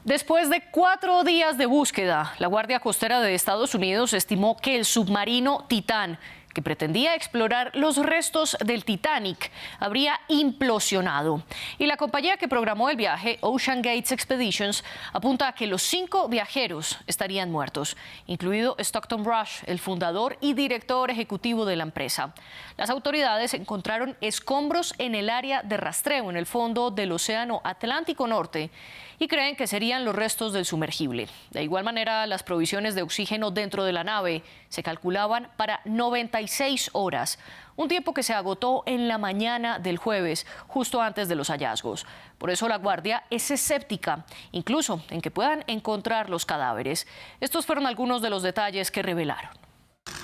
Después de 4 días de búsqueda, la Guardia Costera de Estados Unidos estimó que el submarino Titán, que pretendía explorar los restos del Titanic, habría implosionado. Y la compañía que programó el viaje, Ocean Gates Expeditions, apunta a que los 5 viajeros estarían muertos, incluido Stockton Rush, el fundador y director ejecutivo de la empresa. Las autoridades encontraron escombros en el área de rastreo en el fondo del Océano Atlántico Norte y creen que serían los restos del sumergible. De igual manera, las provisiones de oxígeno dentro de la nave se calculaban para 96 horas, un tiempo que se agotó en la mañana del jueves, justo antes de los hallazgos. Por eso la Guardia es escéptica, incluso en que puedan encontrar los cadáveres. Estos fueron algunos de los detalles que revelaron.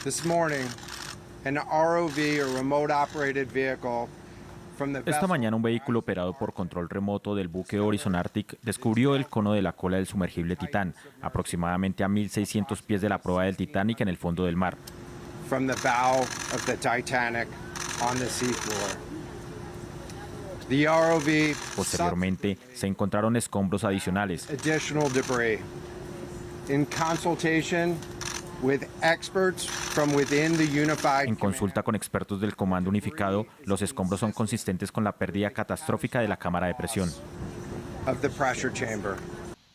This morning, an ROV, or remote operated vehicle. Esta mañana un vehículo operado por control remoto del buque Horizon Arctic descubrió el cono de la cola del sumergible Titán, aproximadamente a 1.600 pies de la proa del Titanic en el fondo del mar. From the bow of the Titanic on the seafloor. The ROV. Posteriormente se encontraron escombros adicionales. Additional debris. In consultation with experts from within the Unified. En consulta con expertos del Comando Unificado, los escombros son consistentes con la pérdida catastrófica de la cámara de presión. Of the pressure chamber.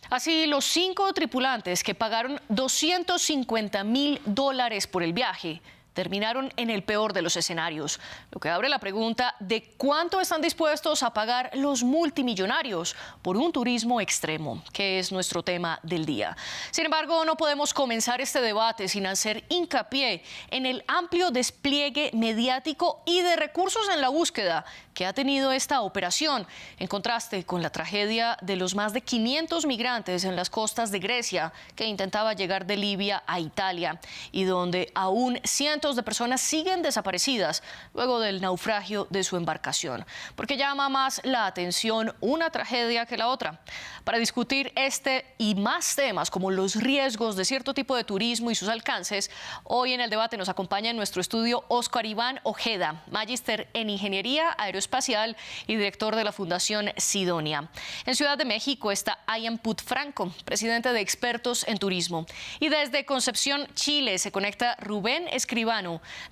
Así, los 5 tripulantes que pagaron $250.000 por el viaje terminaron en el peor de los escenarios, lo que abre la pregunta de cuánto están dispuestos a pagar los multimillonarios por un turismo extremo, que es nuestro tema del día. Sin embargo, no podemos comenzar este debate sin hacer hincapié en el amplio despliegue mediático y de recursos en la búsqueda que ha tenido esta operación, en contraste con la tragedia de los más de 500 migrantes en las costas de Grecia que intentaba llegar de Libia a Italia y donde aún cientos de personas siguen desaparecidas luego del naufragio de su embarcación, porque llama más la atención una tragedia que la otra. Para discutir este y más temas como los riesgos de cierto tipo de turismo y sus alcances, hoy en el debate nos acompaña en nuestro estudio Óscar Iván Ojeda, magíster en Ingeniería Aeroespacial y director de la Fundación Sidonia. En Ciudad de México está Ian Put Franco, presidente de Expertos en Turismo. Y desde Concepción, Chile, se conecta Rubén Escribano,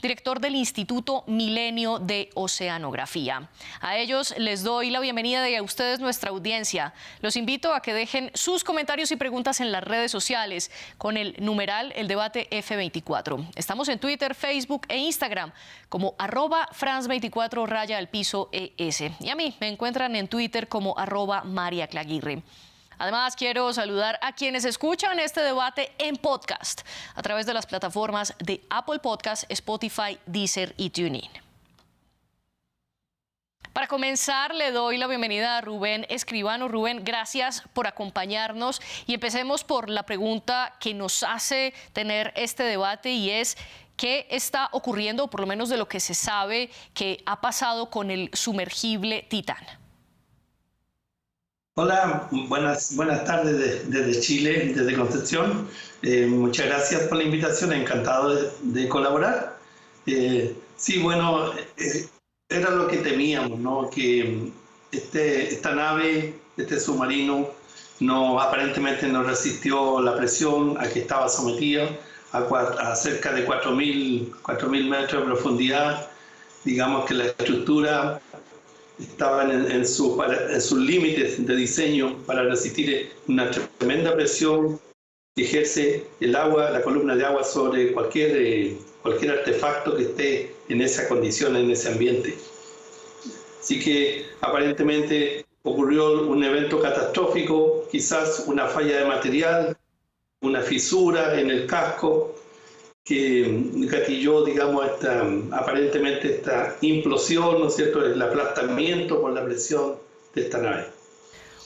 director del Instituto Milenio de Oceanografía. A ellos les doy la bienvenida y a ustedes nuestra audiencia. Los invito a que dejen sus comentarios y preguntas en las redes sociales con el numeral El Debate F24. Estamos en Twitter, Facebook e Instagram como @France24_ES. Y a mí me encuentran en Twitter como @MariaClaguirre. Además, quiero saludar a quienes escuchan este debate en podcast a través de las plataformas de Apple Podcast, Spotify, Deezer y TuneIn. Para comenzar, le doy la bienvenida a Rubén Escribano. Rubén, gracias por acompañarnos y empecemos por la pregunta que nos hace tener este debate y es ¿qué está ocurriendo, o por lo menos de lo que se sabe, que ha pasado con el sumergible Titán? Hola, buenas tardes desde Chile, desde Concepción. Muchas gracias por la invitación, encantado de colaborar. Sí, bueno, era lo que temíamos, ¿no? Que esta nave, este submarino, aparentemente no resistió la presión a que estaba sometida a cerca de 4.000 metros de profundidad. Digamos que la estructura estaban en sus límites de diseño para resistir una tremenda presión que ejerce el agua, la columna de agua sobre cualquier artefacto que esté en esa condición, en ese ambiente. Así que aparentemente ocurrió un evento catastrófico, quizás una falla de material, una fisura en el casco, que gatilló, digamos, aparentemente esta implosión, ¿no es cierto?, el aplastamiento por la presión de esta nave.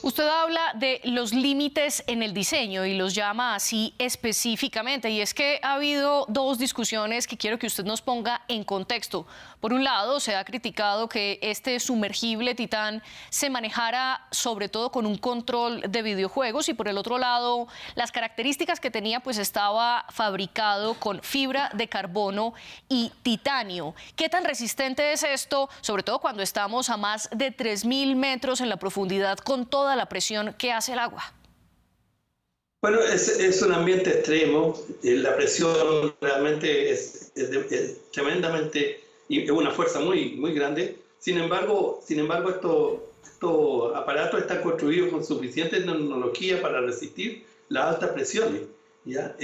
Usted habla de los límites en el diseño y los llama así específicamente, y es que ha habido 2 discusiones que quiero que usted nos ponga en contexto. Por un lado, se ha criticado que este sumergible Titán se manejara sobre todo con un control de videojuegos y por el otro lado, las características que tenía, pues estaba fabricado con fibra de carbono y titanio. ¿Qué tan resistente es esto, sobre todo cuando estamos a más de 3.000 metros en la profundidad con toda la presión que hace el agua? Bueno, es un ambiente extremo, la presión realmente es tremendamente, y es una fuerza muy, muy grande. Sin embargo, estos aparatos están construidos con suficiente tecnología para resistir las altas presiones, ¿ya?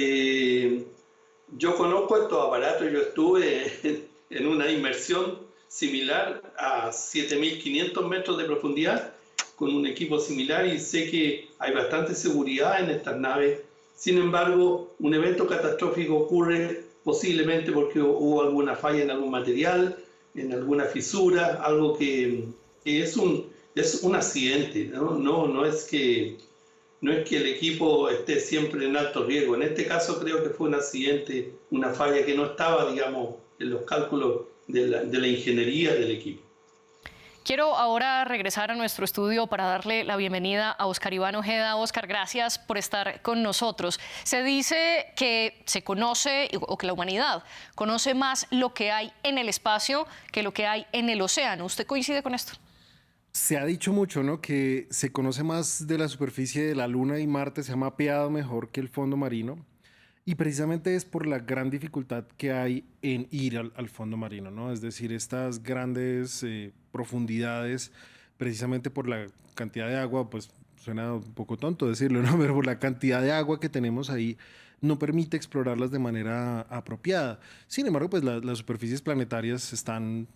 Yo conozco estos aparatos, yo estuve en una inmersión similar a 7.500 metros de profundidad con un equipo similar y sé que hay bastante seguridad en estas naves. Sin embargo, un evento catastrófico ocurre posiblemente porque hubo alguna falla en algún material, en alguna fisura, algo que es un accidente, ¿no? No es que el equipo esté siempre en alto riesgo. En este caso creo que fue un accidente, una falla que no estaba, digamos, en los cálculos de la ingeniería del equipo. Quiero ahora regresar a nuestro estudio para darle la bienvenida a Óscar Iván Ojeda. Óscar, gracias por estar con nosotros. Se dice que se conoce, o que la humanidad conoce más lo que hay en el espacio que lo que hay en el océano. ¿Usted coincide con esto? Se ha dicho mucho, ¿no? Que se conoce más de la superficie de la Luna y Marte, se ha mapeado mejor que el fondo marino. Y precisamente es por la gran dificultad que hay en ir al fondo marino, ¿no? Es decir, estas grandes profundidades, precisamente por la cantidad de agua, pues suena un poco tonto decirlo, ¿no? Pero por la cantidad de agua que tenemos ahí, no permite explorarlas de manera apropiada. Sin embargo, pues las superficies planetarias están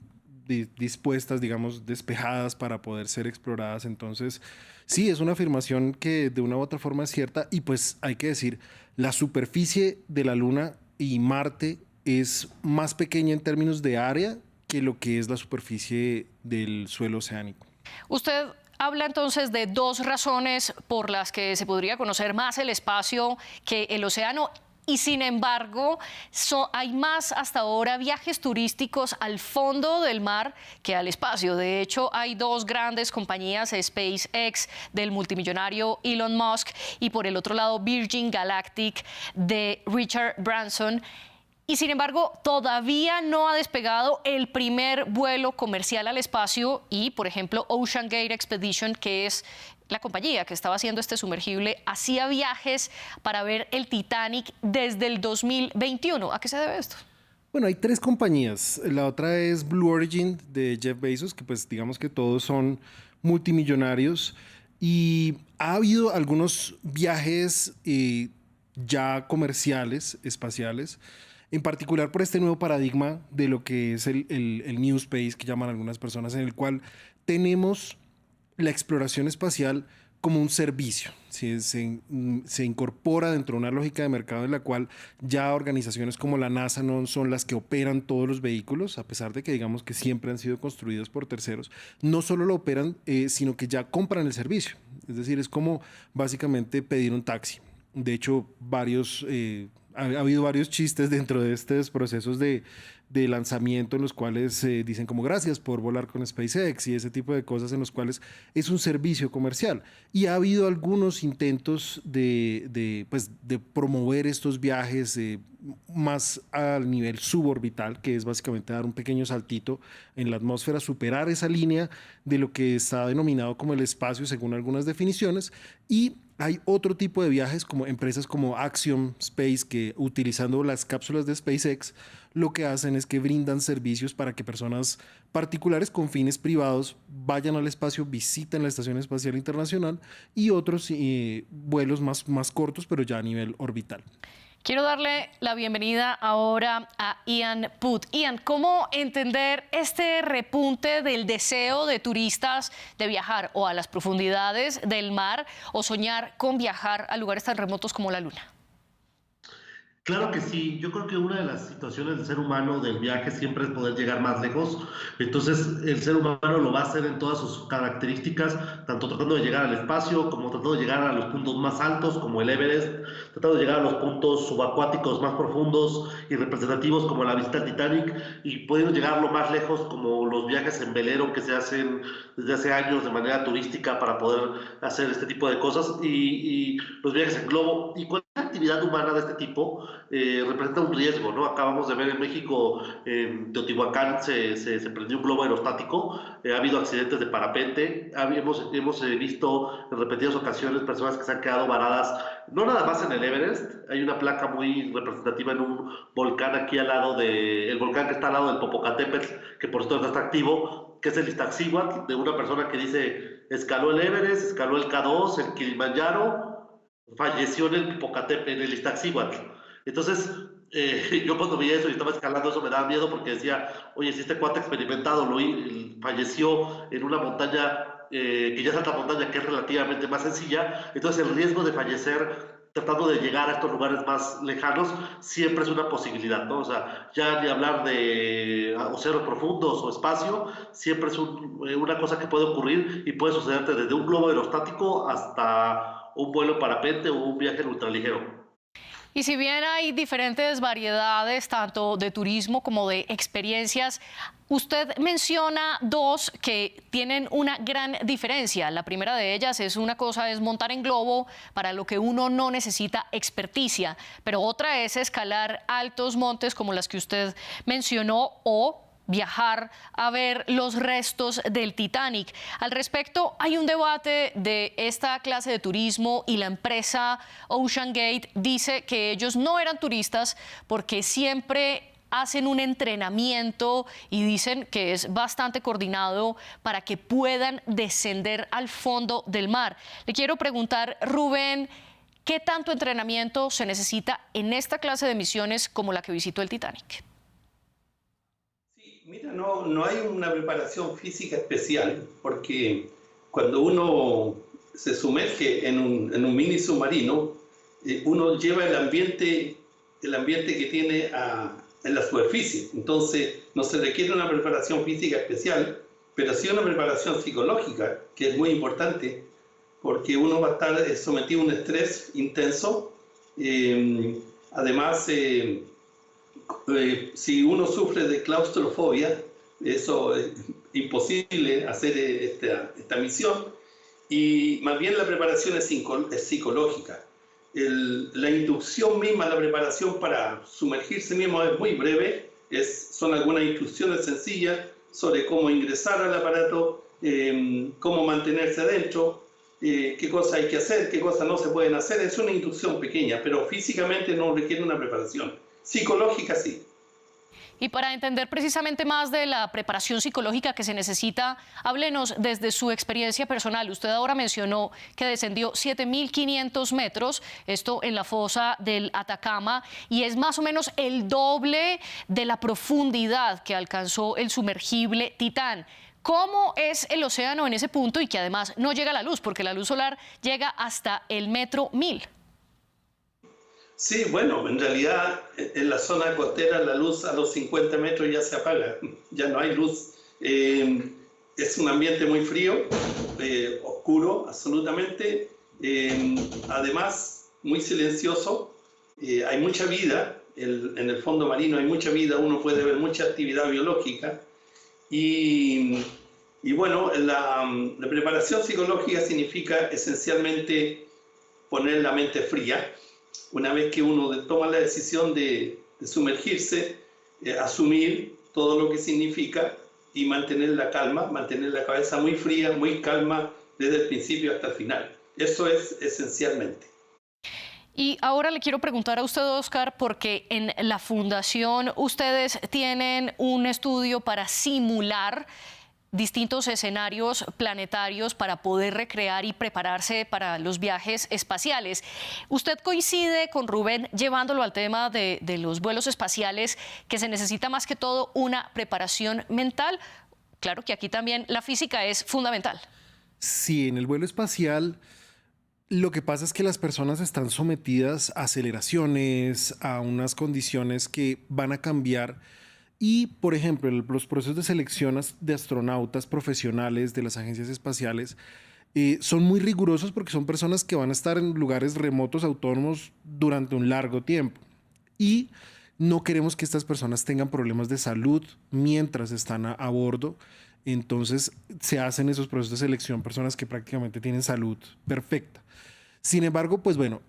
dispuestas, digamos, despejadas para poder ser exploradas. Entonces, sí, es una afirmación que de una u otra forma es cierta y pues hay que decir, la superficie de la Luna y Marte es más pequeña en términos de área que lo que es la superficie del suelo oceánico. Usted habla entonces de dos razones por las que se podría conocer más el espacio que el océano. Y sin embargo, hay más hasta ahora viajes turísticos al fondo del mar que al espacio. De hecho, hay dos grandes compañías, SpaceX del multimillonario Elon Musk y por el otro lado Virgin Galactic de Richard Branson. Y sin embargo, todavía no ha despegado el primer vuelo comercial al espacio y, por ejemplo, Ocean Gate Expedition, que es la compañía que estaba haciendo este sumergible, hacía viajes para ver el Titanic desde el 2021. ¿A qué se debe esto? Bueno, hay tres compañías. La otra es Blue Origin de Jeff Bezos, que pues digamos que todos son multimillonarios. Y ha habido algunos viajes ya comerciales, espaciales, en particular por este nuevo paradigma de lo que es el New Space, que llaman algunas personas, en el cual tenemos la exploración espacial como un servicio. ¿Sí? Se incorpora dentro de una lógica de mercado en la cual ya organizaciones como la NASA no son las que operan todos los vehículos, a pesar de que digamos que siempre han sido construidos por terceros. No solo lo operan, sino que ya compran el servicio. Es decir, es como básicamente pedir un taxi. De hecho, ha habido varios chistes dentro de estos procesos de lanzamiento en los cuales dicen como gracias por volar con SpaceX y ese tipo de cosas en los cuales es un servicio comercial. Y ha habido algunos intentos de promover estos viajes más al nivel suborbital, que es básicamente dar un pequeño saltito en la atmósfera, superar esa línea de lo que está denominado como el espacio según algunas definiciones. Y hay otro tipo de viajes como empresas como Axiom Space que utilizando las cápsulas de SpaceX lo que hacen es que brindan servicios para que personas particulares con fines privados vayan al espacio, visiten la Estación Espacial Internacional y otros vuelos más cortos pero ya a nivel orbital. Quiero darle la bienvenida ahora a Ian Putt. Ian, ¿cómo entender este repunte del deseo de turistas de viajar o a las profundidades del mar o soñar con viajar a lugares tan remotos como la Luna? Claro que sí, yo creo que una de las situaciones del ser humano del viaje siempre es poder llegar más lejos, entonces el ser humano lo va a hacer en todas sus características, tanto tratando de llegar al espacio, como tratando de llegar a los puntos más altos, como el Everest, tratando de llegar a los puntos subacuáticos más profundos y representativos, como la visita al Titanic, y pudiendo llegar lo más lejos, como los viajes en velero que se hacen desde hace años de manera turística para poder hacer este tipo de cosas, y los viajes en globo, y cualquier actividad humana de este tipo representa un riesgo, ¿no? Acabamos de ver en México, en Teotihuacán se prendió un globo aerostático, ha habido accidentes de parapente, hemos visto en repetidas ocasiones personas que se han quedado varadas, no nada más en el Everest, hay una placa muy representativa en un volcán aquí al lado el volcán que está al lado del Popocatépetl, que por cierto está activo, que es el Iztaccíhuatl, de una persona que dice, escaló el Everest, escaló el K2, el Kilimanjaro, falleció en el Popocatépetl, en el Iztaccíhuatl. Entonces, yo cuando vi eso y estaba escalando eso me daba miedo porque decía, oye, si este cuate experimentado falleció en una montaña, que ya es alta montaña, que es relativamente más sencilla, entonces el riesgo de fallecer tratando de llegar a estos lugares más lejanos siempre es una posibilidad, ¿no? O sea, ya ni hablar de océanos profundos o espacio, siempre es una cosa que puede ocurrir y puede sucederte desde un globo aerostático hasta un vuelo en parapente o un viaje en ultraligero. Y si bien hay diferentes variedades, tanto de turismo como de experiencias, usted menciona dos que tienen una gran diferencia. La primera de ellas es montar en globo, para lo que uno no necesita experticia, pero otra es escalar altos montes como las que usted mencionó o viajar a ver los restos del Titanic. Al respecto, hay un debate de esta clase de turismo y la empresa OceanGate dice que ellos no eran turistas porque siempre hacen un entrenamiento y dicen que es bastante coordinado para que puedan descender al fondo del mar. Le quiero preguntar, Rubén, ¿qué tanto entrenamiento se necesita en esta clase de misiones como la que visitó el Titanic? Mira, no hay una preparación física especial, porque cuando uno se sumerge en un mini submarino, uno lleva el ambiente que tiene en la superficie. Entonces, no se requiere una preparación física especial, pero sí una preparación psicológica, que es muy importante, porque uno va a estar sometido a un estrés intenso. Además, si uno sufre de claustrofobia, eso es imposible hacer esta misión, y más bien la preparación es psicológica. La inducción misma, la preparación para sumergirse mismo es muy breve, son algunas instrucciones sencillas sobre cómo ingresar al aparato, cómo mantenerse adentro, qué cosas hay que hacer, qué cosas no se pueden hacer. Es una inducción pequeña, pero físicamente no requiere una preparación. Psicológica sí. Y para entender precisamente más de la preparación psicológica que se necesita, háblenos desde su experiencia personal. Usted ahora mencionó que descendió 7.500 metros, esto en la fosa del Atacama, y es más o menos el doble de la profundidad que alcanzó el sumergible Titán. ¿Cómo es el océano en ese punto y que además no llega la luz? Porque la luz solar llega hasta el 1.000 metros. Sí, bueno, en realidad en la zona costera la luz a los 50 metros ya se apaga, ya no hay luz. Es un ambiente muy frío, oscuro absolutamente, además muy silencioso. Hay mucha vida, en el fondo marino hay mucha vida, uno puede ver mucha actividad biológica. Y bueno, la preparación psicológica significa esencialmente poner la mente fría. Una vez que uno toma la decisión de sumergirse, asumir todo lo que significa y mantener la calma, mantener la cabeza muy fría, muy calma desde el principio hasta el final. Eso es esencialmente. Y ahora le quiero preguntar a usted, Oscar, porque en la Fundación ustedes tienen un estudio para simular distintos escenarios planetarios para poder recrear y prepararse para los viajes espaciales. ¿Usted coincide con Rubén llevándolo al tema de los vuelos espaciales, que se necesita más que todo una preparación mental? Claro que aquí también la física es fundamental. Sí, en el vuelo espacial lo que pasa es que las personas están sometidas a aceleraciones, a unas condiciones que van a cambiar. Y, por ejemplo, los procesos de selección de astronautas profesionales de las agencias espaciales son muy rigurosos porque son personas que van a estar en lugares remotos autónomos durante un largo tiempo. Y no queremos que estas personas tengan problemas de salud mientras están a bordo. Entonces se hacen esos procesos de selección personas que prácticamente tienen salud perfecta. Sin embargo, pues bueno,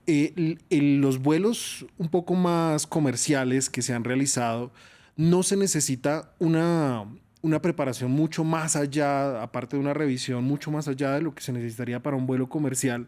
los vuelos un poco más comerciales que se han realizado, no se necesita una preparación mucho más allá, aparte de una revisión, mucho más allá de lo que se necesitaría para un vuelo comercial,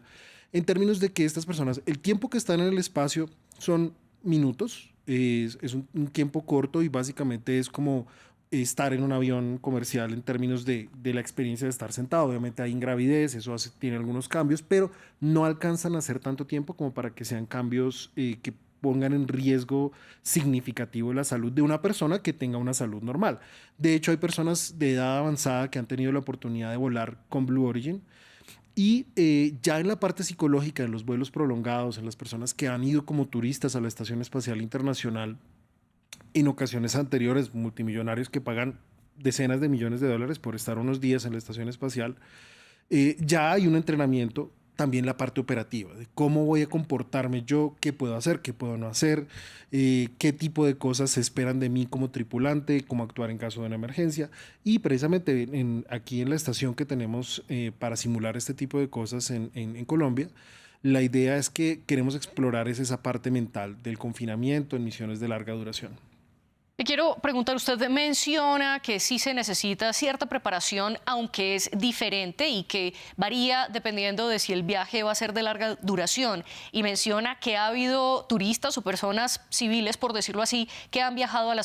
en términos de que estas personas, el tiempo que están en el espacio son minutos, es un tiempo corto y básicamente es como estar en un avión comercial en términos de la experiencia de estar sentado. Obviamente hay ingravidez, eso tiene algunos cambios, pero no alcanzan a hacer tanto tiempo como para que sean cambios que pongan en riesgo significativo la salud de una persona que tenga una salud normal. De hecho, hay personas de edad avanzada que han tenido la oportunidad de volar con Blue Origin y ya en la parte psicológica, en los vuelos prolongados, en las personas que han ido como turistas a la Estación Espacial Internacional, en ocasiones anteriores, multimillonarios que pagan decenas de millones de dólares por estar unos días en la estación espacial, ya hay un entrenamiento, también la parte operativa, de cómo voy a comportarme yo, qué puedo hacer, qué puedo no hacer, qué tipo de cosas se esperan de mí como tripulante, cómo actuar en caso de una emergencia. Y precisamente aquí en la estación que tenemos para simular este tipo de cosas en Colombia, la idea es que queremos explorar esa parte mental del confinamiento en misiones de larga duración. Le quiero preguntar, usted menciona que sí se necesita cierta preparación, aunque es diferente y que varía dependiendo de si el viaje va a ser de larga duración. Y menciona que ha habido turistas o personas civiles, por decirlo así, que han viajado a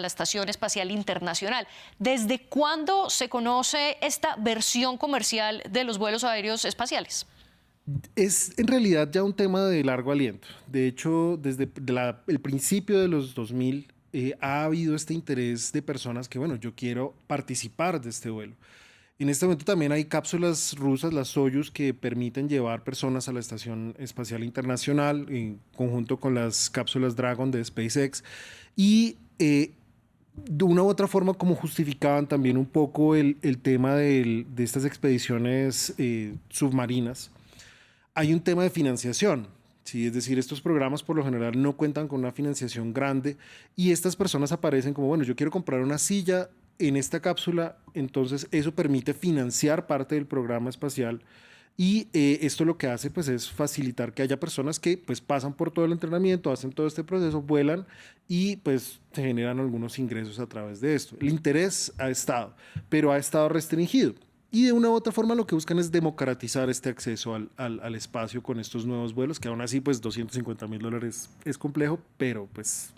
la Estación Espacial Internacional. ¿Desde cuándo se conoce esta versión comercial de los vuelos aéreos espaciales? Es en realidad ya un tema de largo aliento. De hecho, desde el principio de los 2000, ha habido este interés de personas que, bueno, yo quiero participar de este vuelo. En este momento también hay cápsulas rusas, las Soyuz, que permiten llevar personas a la Estación Espacial Internacional en conjunto con las cápsulas Dragon de SpaceX. Y de una u otra forma, como justificaban también un poco el tema de estas expediciones submarinas, hay un tema de financiación. Sí, es decir, estos programas por lo general no cuentan con una financiación grande y estas personas aparecen como, bueno, yo quiero comprar una silla en esta cápsula, entonces eso permite financiar parte del programa espacial y esto lo que hace pues es facilitar que haya personas que pues pasan por todo el entrenamiento, hacen todo este proceso, vuelan y pues se generan algunos ingresos a través de esto. El interés ha estado, pero ha estado restringido. Y de una u otra forma lo que buscan es democratizar este acceso al espacio con estos nuevos vuelos, que aún así pues $250.000 es complejo, pero pues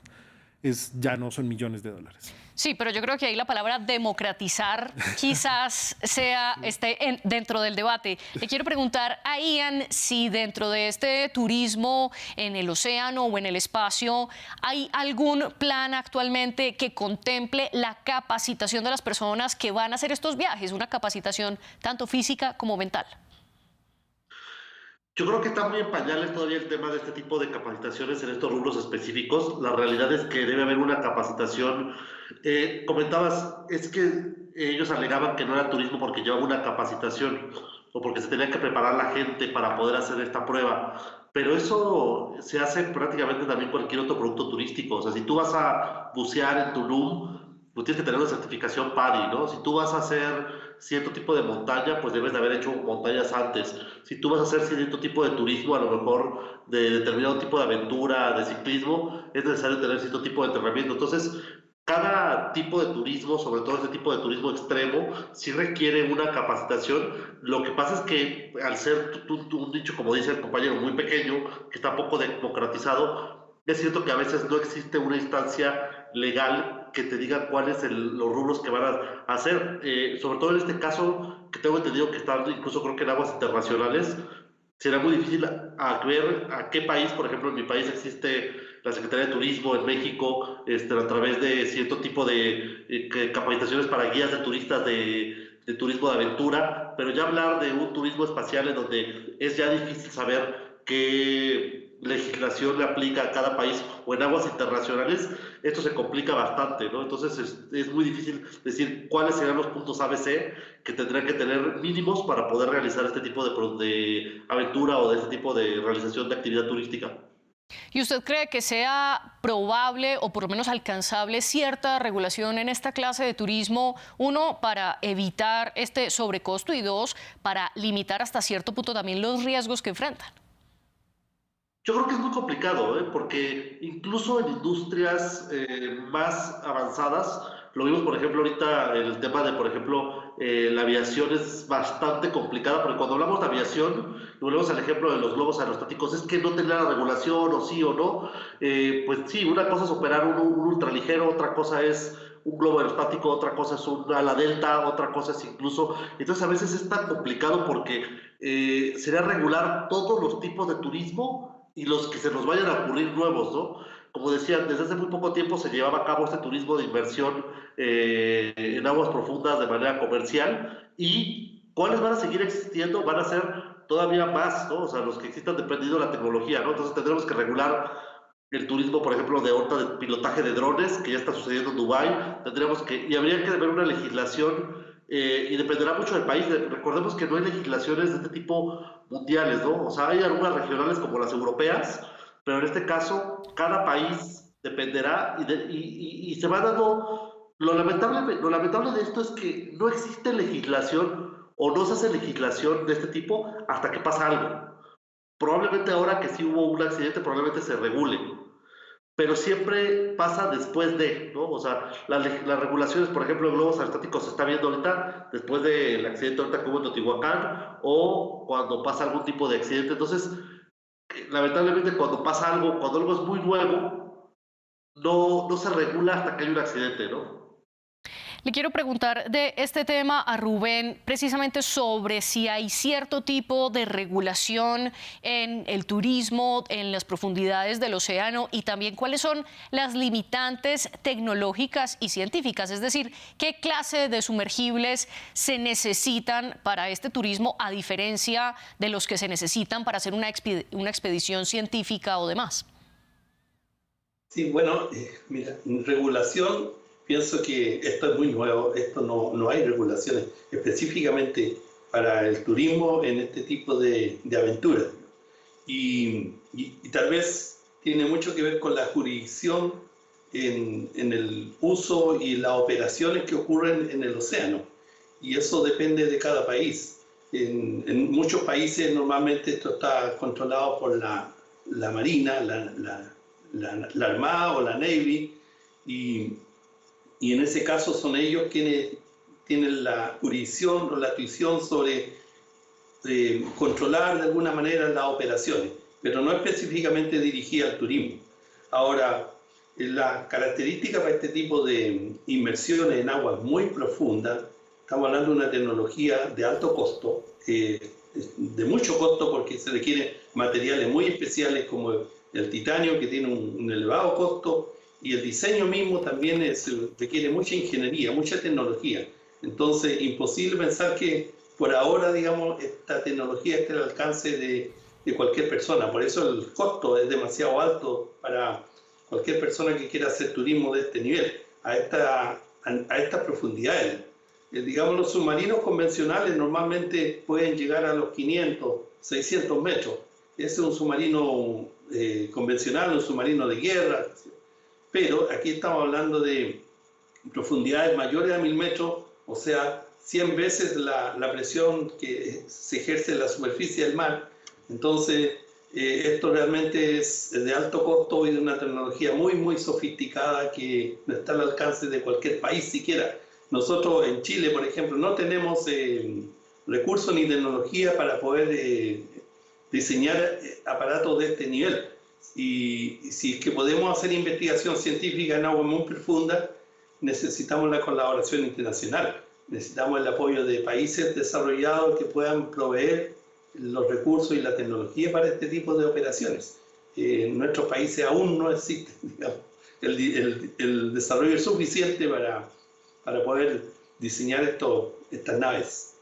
ya no son millones de dólares. Sí, pero yo creo que ahí la palabra democratizar quizás esté dentro del debate. Le quiero preguntar a Ian si dentro de este turismo en el océano o en el espacio hay algún plan actualmente que contemple la capacitación de las personas que van a hacer estos viajes, una capacitación tanto física como mental. Yo creo que está muy en pañales todavía el tema de este tipo de capacitaciones en estos rubros específicos. La realidad es que debe haber una capacitación. Comentabas, es que ellos alegaban que no era turismo porque llevaba una capacitación o porque se tenía que preparar la gente para poder hacer esta prueba. Pero eso se hace prácticamente también cualquier otro producto turístico. O sea, si tú vas a bucear en Tulum, pues tienes que tener una certificación PADI, ¿no? Si tú vas a hacer cierto tipo de montaña, pues debes de haber hecho montañas antes. Si tú vas a hacer cierto tipo de turismo, a lo mejor de determinado tipo de aventura, de ciclismo, es necesario tener cierto tipo de entrenamiento. Entonces, cada tipo de turismo, sobre todo este tipo de turismo extremo, sí requiere una capacitación. Lo que pasa es que al ser un nicho, como dice el compañero, muy pequeño, que está poco democratizado, es cierto que a veces no existe una instancia legal que te diga cuáles los rubros que van a hacer. Sobre todo en este caso, que tengo entendido que están incluso creo que en aguas internacionales, será muy difícil ver a qué país, por ejemplo, en mi país existe la Secretaría de Turismo en México, a través de cierto tipo de capacitaciones para guías de turistas de turismo de aventura, pero ya hablar de un turismo espacial en donde es ya difícil saber qué legislación le aplica a cada país o en aguas internacionales, esto se complica bastante, ¿no? Entonces es muy difícil decir cuáles serán los puntos ABC que tendrán que tener mínimos para poder realizar este tipo de aventura o de este tipo de realización de actividad turística. ¿Y usted cree que sea probable o por lo menos alcanzable cierta regulación en esta clase de turismo? Uno, para evitar este sobrecosto y dos, para limitar hasta cierto punto también los riesgos que enfrentan. Yo creo que es muy complicado, porque incluso en industrias más avanzadas, lo vimos por ejemplo ahorita el tema de, por ejemplo, la aviación es bastante complicada, porque cuando hablamos de aviación, y volvemos al ejemplo de los globos aerostáticos, es que no tener la regulación o sí o no, pues sí, una cosa es operar un ultraligero, otra cosa es un globo aerostático, otra cosa es un ala delta, otra cosa es incluso, entonces a veces es tan complicado porque sería regular todos los tipos de turismo y los que se nos vayan a ocurrir nuevos, ¿no? Como decía, desde hace muy poco tiempo se llevaba a cabo este turismo de inversión en aguas profundas de manera comercial y cuáles van a seguir existiendo van a ser todavía más, ¿no? O sea, los que existan dependiendo de la tecnología, ¿no? Entonces tendremos que regular el turismo, por ejemplo, de ahorita de pilotaje de drones, que ya está sucediendo en Dubái, y habría que ver una legislación y dependerá mucho del país. Recordemos que no hay legislaciones de este tipo mundiales, ¿no? O sea, hay algunas regionales como las europeas, pero en este caso, cada país dependerá y se va dando... Lo lamentable de esto es que no existe legislación o no se hace legislación de este tipo hasta que pasa algo. Probablemente ahora que sí hubo un accidente, probablemente se regule, pero siempre pasa después de, ¿no? O sea, las regulaciones, por ejemplo, de globos aerostáticos se está viendo ahorita, después del accidente ahorita que hubo en Teotihuacán, o cuando pasa algún tipo de accidente. Entonces, lamentablemente cuando pasa algo, cuando algo es muy nuevo, no se regula hasta que hay un accidente, ¿no? Le quiero preguntar de este tema a Rubén, precisamente sobre si hay cierto tipo de regulación en el turismo, en las profundidades del océano y también cuáles son las limitantes tecnológicas y científicas, es decir, qué clase de sumergibles se necesitan para este turismo a diferencia de los que se necesitan para hacer una expedición científica o demás. Sí, bueno, mira, regulación, pienso que esto es muy nuevo, esto no hay regulaciones específicamente para el turismo en este tipo de aventuras. Y tal vez tiene mucho que ver con la jurisdicción en el uso y las operaciones que ocurren en el océano. Y eso depende de cada país. En muchos países normalmente esto está controlado por la Marina, la Armada o la Navy, y en ese caso son ellos quienes tienen la jurisdicción o la tuición sobre controlar de alguna manera las operaciones, pero no específicamente dirigida al turismo. Ahora, la característica para este tipo de inmersiones en aguas muy profundas, estamos hablando de una tecnología de alto costo, de mucho costo porque se requieren materiales muy especiales como el titanio, que tiene un elevado costo, y el diseño mismo también requiere mucha ingeniería, mucha tecnología. Entonces, imposible pensar que por ahora, digamos, esta tecnología esté al alcance de cualquier persona. Por eso el costo es demasiado alto para cualquier persona que quiera hacer turismo de este nivel, a estas profundidades. Digamos, los submarinos convencionales normalmente pueden llegar a los 500, 600 metros. Ese es un submarino convencional, un submarino de guerra. Pero aquí estamos hablando de profundidades mayores a 1000 metros, o sea, 100 veces la presión que se ejerce en la superficie del mar. Entonces, esto realmente es de alto costo y de una tecnología muy, muy sofisticada que no está al alcance de cualquier país siquiera. Nosotros en Chile, por ejemplo, no tenemos recursos ni tecnología para poder diseñar aparatos de este nivel. Y si es que podemos hacer investigación científica en agua muy profunda, necesitamos la colaboración internacional. Necesitamos el apoyo de países desarrollados que puedan proveer los recursos y la tecnología para este tipo de operaciones. En nuestros países aún no existe, digamos, el desarrollo suficiente para poder diseñar estas naves.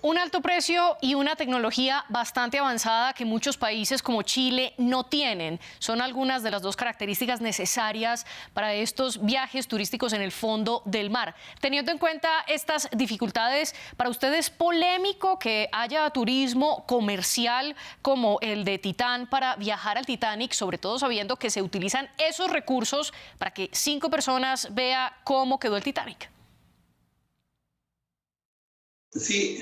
Un alto precio y una tecnología bastante avanzada que muchos países como Chile no tienen. Son algunas de las dos características necesarias para estos viajes turísticos en el fondo del mar. Teniendo en cuenta estas dificultades, ¿para usted es polémico que haya turismo comercial como el de Titán para viajar al Titanic, sobre todo sabiendo que se utilizan esos recursos para que 5 personas vean cómo quedó el Titanic? Sí,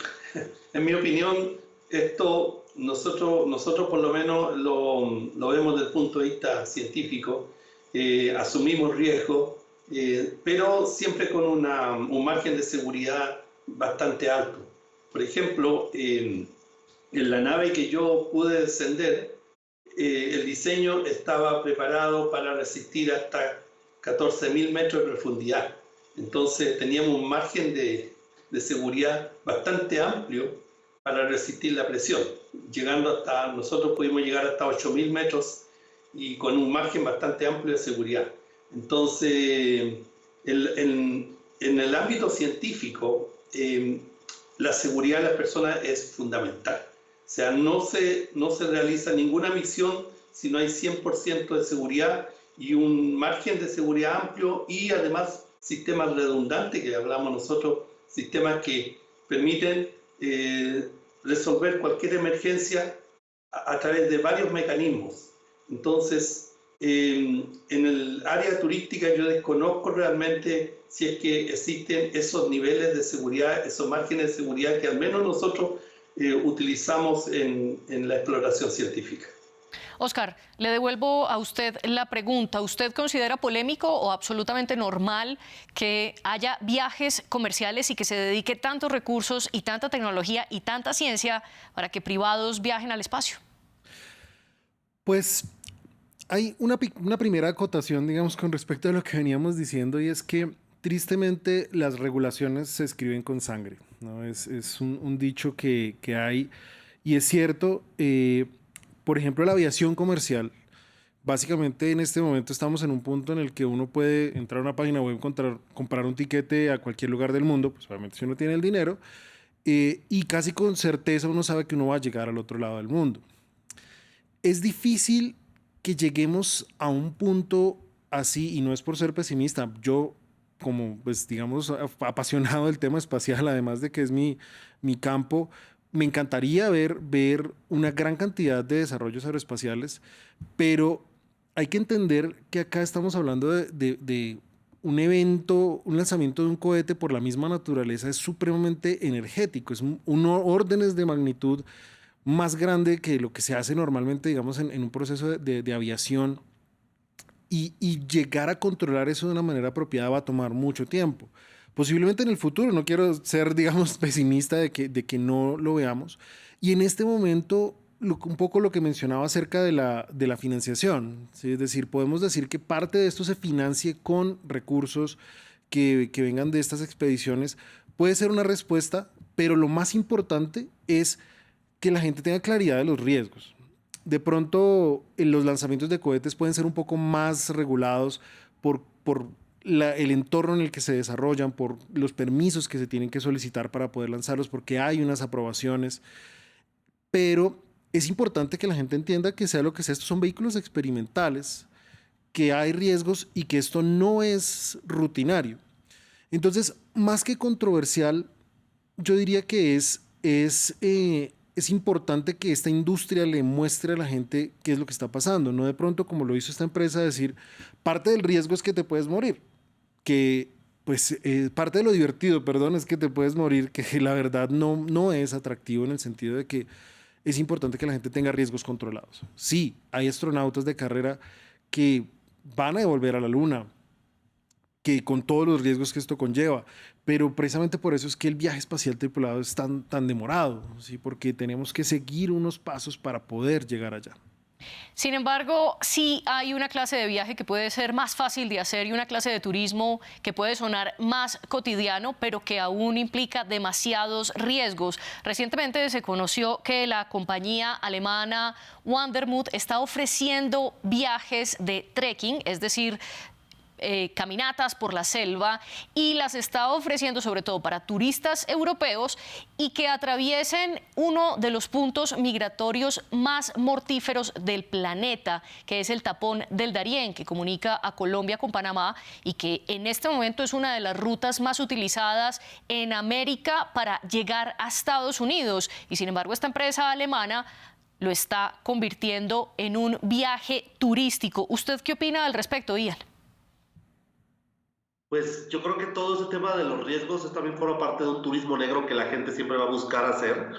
en mi opinión, esto nosotros por lo menos lo vemos desde el punto de vista científico, asumimos riesgo, pero siempre con un margen de seguridad bastante alto. Por ejemplo, en la nave que yo pude descender, el diseño estaba preparado para resistir hasta 14.000 metros de profundidad. Entonces teníamos un margen de seguridad bastante amplio para resistir la presión, nosotros pudimos llegar hasta 8.000 metros y con un margen bastante amplio de seguridad. Entonces, en el ámbito científico, la seguridad de las personas es fundamental. O sea, no se realiza ninguna misión si no hay 100% de seguridad y un margen de seguridad amplio y además sistemas redundantes, que hablamos nosotros, sistemas que permiten resolver cualquier emergencia a través de varios mecanismos. Entonces, en el área turística yo desconozco realmente si es que existen esos niveles de seguridad, esos márgenes de seguridad que al menos nosotros utilizamos en la exploración científica. Oscar, le devuelvo a usted la pregunta. ¿Usted considera polémico o absolutamente normal que haya viajes comerciales y que se dedique tantos recursos y tanta tecnología y tanta ciencia para que privados viajen al espacio? Pues hay una primera acotación, digamos, con respecto a lo que veníamos diciendo, y es que tristemente las regulaciones se escriben con sangre, ¿no? Es un dicho que hay, y es cierto. Por ejemplo, la aviación comercial, básicamente en este momento estamos en un punto en el que uno puede entrar a una página web, comprar un tiquete a cualquier lugar del mundo, pues obviamente si uno tiene el dinero, y casi con certeza uno sabe que uno va a llegar al otro lado del mundo. Es difícil que lleguemos a un punto así, y no es por ser pesimista. Yo, como, pues, digamos, apasionado del tema espacial, además de que es mi campo, me encantaría ver una gran cantidad de desarrollos aeroespaciales, pero hay que entender que acá estamos hablando de un evento, un lanzamiento de un cohete por la misma naturaleza es supremamente energético, es órdenes de magnitud más grande que lo que se hace normalmente, digamos, en un proceso de aviación, y llegar a controlar eso de una manera apropiada va a tomar mucho tiempo. Posiblemente en el futuro, no quiero ser, digamos, pesimista de que no lo veamos. Y en este momento, un poco lo que mencionaba acerca de la financiación, ¿sí? Es decir, podemos decir que parte de esto se financie con recursos que vengan de estas expediciones. Puede ser una respuesta, pero lo más importante es que la gente tenga claridad de los riesgos. De pronto, los lanzamientos de cohetes pueden ser un poco más regulados por el entorno en el que se desarrollan, por los permisos que se tienen que solicitar para poder lanzarlos, porque hay unas aprobaciones, pero es importante que la gente entienda que sea lo que sea, estos son vehículos experimentales, que hay riesgos y que esto no es rutinario. Entonces, más que controversial, yo diría que es importante que esta industria le muestre a la gente qué es lo que está pasando, no de pronto, como lo hizo esta empresa, decir, parte del riesgo es que te puedes morir, que pues parte de lo divertido, perdón, es que te puedes morir, que la verdad no es atractivo en el sentido de que es importante que la gente tenga riesgos controlados. Sí, hay astronautas de carrera que van a volver a la Luna, que con todos los riesgos que esto conlleva, pero precisamente por eso es que el viaje espacial tripulado es tan demorado, ¿sí? Porque tenemos que seguir unos pasos para poder llegar allá. Sin embargo, sí hay una clase de viaje que puede ser más fácil de hacer y una clase de turismo que puede sonar más cotidiano, pero que aún implica demasiados riesgos. Recientemente se conoció que la compañía alemana Wandermut está ofreciendo viajes de trekking, es decir, caminatas por la selva, y las está ofreciendo sobre todo para turistas europeos y que atraviesen uno de los puntos migratorios más mortíferos del planeta, que es el tapón del Darién, que comunica a Colombia con Panamá y que en este momento es una de las rutas más utilizadas en América para llegar a Estados Unidos. Y sin embargo, esta empresa alemana lo está convirtiendo en un viaje turístico. ¿Usted qué opina al respecto, Ian? Pues yo creo que todo ese tema de los riesgos es también forma parte de un turismo negro que la gente siempre va a buscar hacer.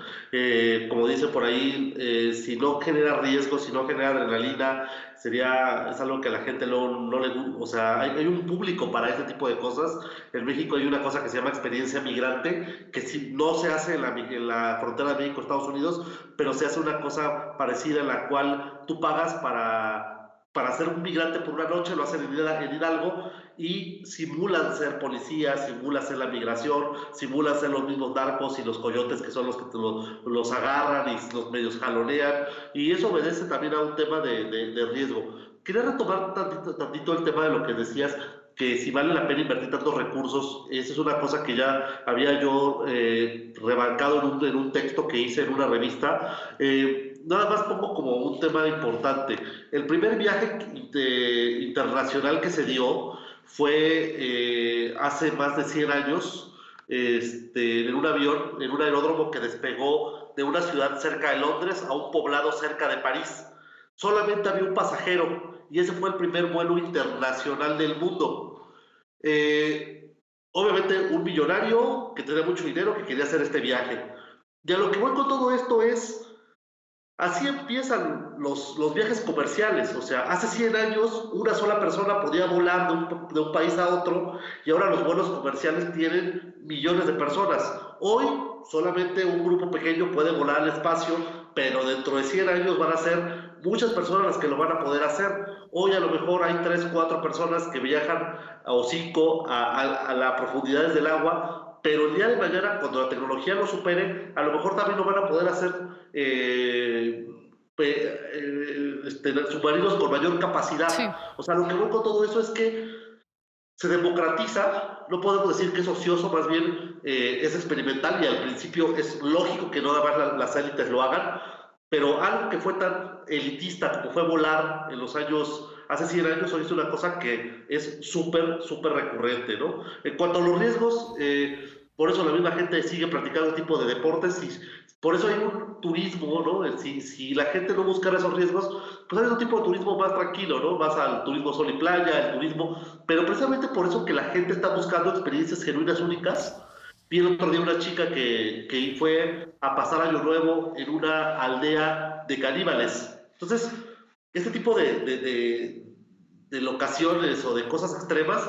Como dice por ahí, si no genera riesgos, si no genera adrenalina, es algo que a la gente no le gusta. O sea, hay un público para ese tipo de cosas. En México hay una cosa que se llama experiencia migrante, que si, no se hace en la frontera de México-Estados Unidos, pero se hace una cosa parecida en la cual tú pagas para ser un migrante por una noche, lo hacen en Hidalgo y simulan ser policías, simulan ser la migración, simulan ser los mismos narcos y los coyotes que son los que los agarran y los medios jalonean, y eso obedece también a un tema de riesgo. Quería retomar tantito el tema de lo que decías, que si vale la pena invertir tantos recursos. Esa es una cosa que ya había yo rebancado en un texto que hice en una revista. Nada más pongo como un tema importante. El primer viaje internacional que se dio fue hace más de 100 años, en un avión, en un aeródromo que despegó de una ciudad cerca de Londres a un poblado cerca de París. Solamente había un pasajero y ese fue el primer vuelo internacional del mundo. Obviamente un millonario que tenía mucho dinero que quería hacer este viaje. Y a lo que voy con todo esto es, así empiezan los viajes comerciales. O sea, hace 100 años una sola persona podía volar de un país a otro, y ahora los vuelos comerciales tienen millones de personas. Hoy solamente un grupo pequeño puede volar al espacio, pero dentro de 100 años van a ser muchas personas las que lo van a poder hacer. Hoy a lo mejor hay 3, 4 personas que viajan, o 5, a las profundidades del agua, pero el día de mañana, cuando la tecnología lo supere, a lo mejor también lo van a poder hacer submarinos con mayor capacidad. Sí. O sea, lo que voy con todo eso es que se democratiza. No podemos decir que es ocioso, más bien es experimental, y al principio es lógico que no nada más las élites lo hagan, pero algo que fue tan elitista como fue volar en los años, hace 100 años, hoy es una cosa que es súper recurrente, ¿no? En cuanto a los riesgos, por eso la misma gente sigue practicando este tipo de deportes, y por eso hay un turismo, ¿no? Si la gente no buscara esos riesgos, pues hay un tipo de turismo más tranquilo, ¿no? Vas al turismo sol y playa, el turismo, pero precisamente por eso que la gente está buscando experiencias genuinas, únicas. Vi el otro día una chica que fue a pasar Año Nuevo en una aldea de caníbales. Entonces, este tipo de locaciones o de cosas extremas,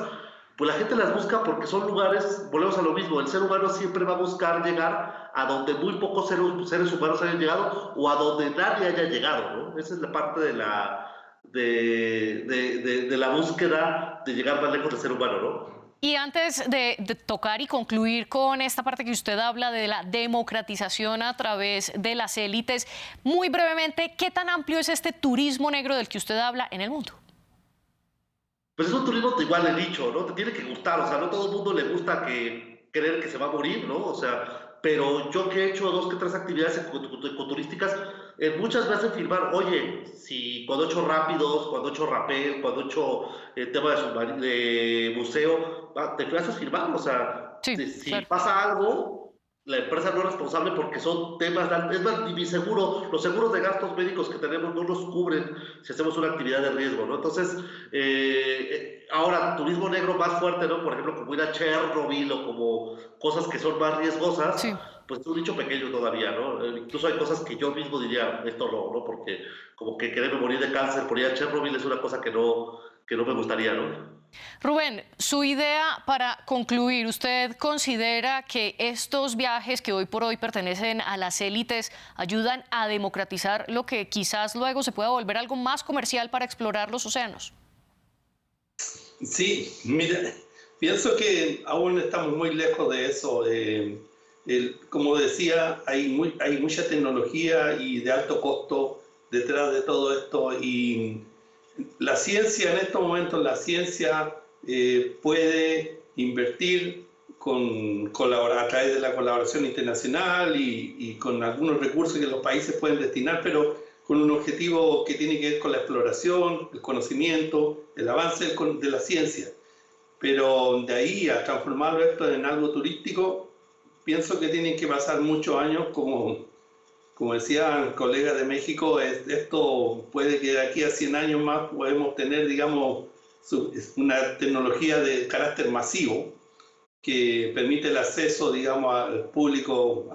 pues la gente las busca porque son lugares, volvemos a lo mismo, el ser humano siempre va a buscar llegar a donde muy pocos seres humanos hayan llegado, o a donde nadie haya llegado, ¿no? Esa es la parte de la búsqueda de llegar más lejos del ser humano, ¿no? Y antes de tocar y concluir con esta parte que usted habla de la democratización a través de las élites, muy brevemente, ¿qué tan amplio es este turismo negro del que usted habla en el mundo? Pues es un turismo igual de nicho, ¿no? Te tiene que gustar. O sea, no todo el mundo le gusta creer que se va a morir, ¿no? O sea, pero yo que he hecho 2 que 3 actividades ecoturísticas, muchas me hacen firmar, oye, si cuando he hecho rápidos, cuando he hecho rappel, cuando he hecho tema de buceo, te haces firmar. O sea, sí, si claro, pasa algo, la empresa no es responsable porque son temas, es más, ni mi seguro, los seguros de gastos médicos que tenemos no nos cubren si hacemos una actividad de riesgo, ¿no? Entonces, ahora, turismo negro más fuerte, ¿no? Por ejemplo, como ir a Chernobyl o como cosas que son más riesgosas, sí, pues es un nicho pequeño todavía, ¿no? Incluso hay cosas que yo mismo diría, esto no, porque como que quererme morir de cáncer por ir a Chernobyl es una cosa que no me gustaría, ¿no? Rubén, su idea para concluir, ¿usted considera que estos viajes que hoy por hoy pertenecen a las élites ayudan a democratizar lo que quizás luego se pueda volver algo más comercial para explorar los océanos? Sí, mira, pienso que aún estamos muy lejos de eso. Como decía, hay mucha tecnología y de alto costo detrás de todo esto, y la ciencia, en estos momentos, la ciencia puede invertir a través de la colaboración internacional y con algunos recursos que los países pueden destinar, pero con un objetivo que tiene que ver con la exploración, el conocimiento, el avance de la ciencia. Pero de ahí a transformarlo esto en algo turístico, pienso que tienen que pasar muchos años, como decían colegas de México, esto puede que de aquí a 100 años más podemos tener, digamos, es una tecnología de carácter masivo que permite el acceso, digamos, al público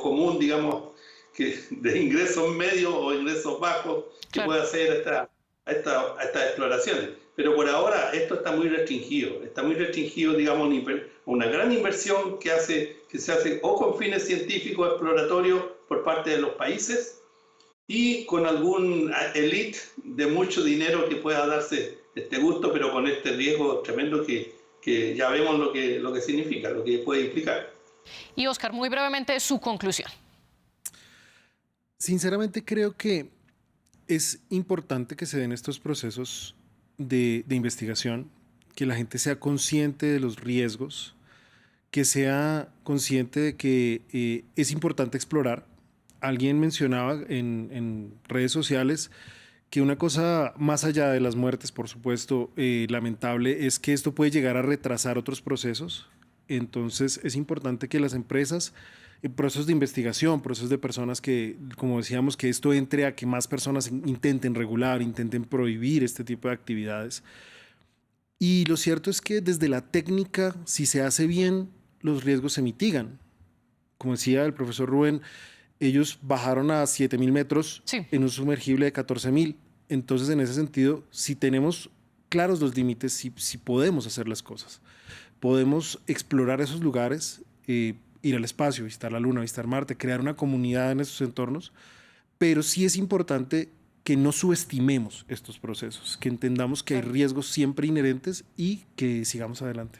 común, digamos, que de ingresos medios o ingresos bajos, que Claro. puede hacer estas exploraciones. Pero por ahora esto está muy restringido, digamos, una gran inversión que se hace o con fines científicos exploratorios por parte de los países y con algún elite de mucho dinero que pueda darse este gusto, pero con este riesgo tremendo que ya vemos lo que significa, lo que puede implicar. Y Oscar, muy brevemente, su conclusión. Sinceramente creo que es importante que se den estos procesos de investigación, que la gente sea consciente de los riesgos, que sea consciente de que es importante explorar. Alguien mencionaba en redes sociales que una cosa más allá de las muertes, por supuesto, lamentable, es que esto puede llegar a retrasar otros procesos. Entonces es importante que las empresas, procesos de investigación, procesos de personas que, como decíamos, que esto entre a que más personas intenten regular, intenten prohibir este tipo de actividades. Y lo cierto es que desde la técnica, si se hace bien, los riesgos se mitigan. Como decía el profesor Rubén, ellos bajaron a 7.000 metros Sí. en un sumergible de 14.000. Entonces, en ese sentido, si tenemos claros los límites, si podemos hacer las cosas, podemos explorar esos lugares, ir al espacio, visitar la Luna, visitar Marte, crear una comunidad en esos entornos, pero sí es importante que no subestimemos estos procesos, que entendamos que hay riesgos siempre inherentes y que sigamos adelante.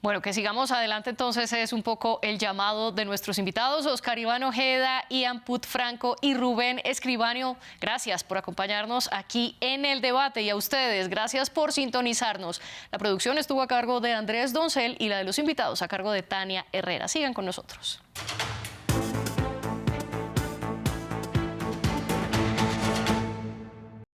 Bueno, que sigamos adelante entonces es un poco el llamado de nuestros invitados, Oscar Iván Ojeda, Ian Put-Franco y Rubén Escribano. Gracias por acompañarnos aquí en el debate y a ustedes, gracias por sintonizarnos. La producción estuvo a cargo de Andrés Doncel y la de los invitados a cargo de Tania Herrera. Sigan con nosotros.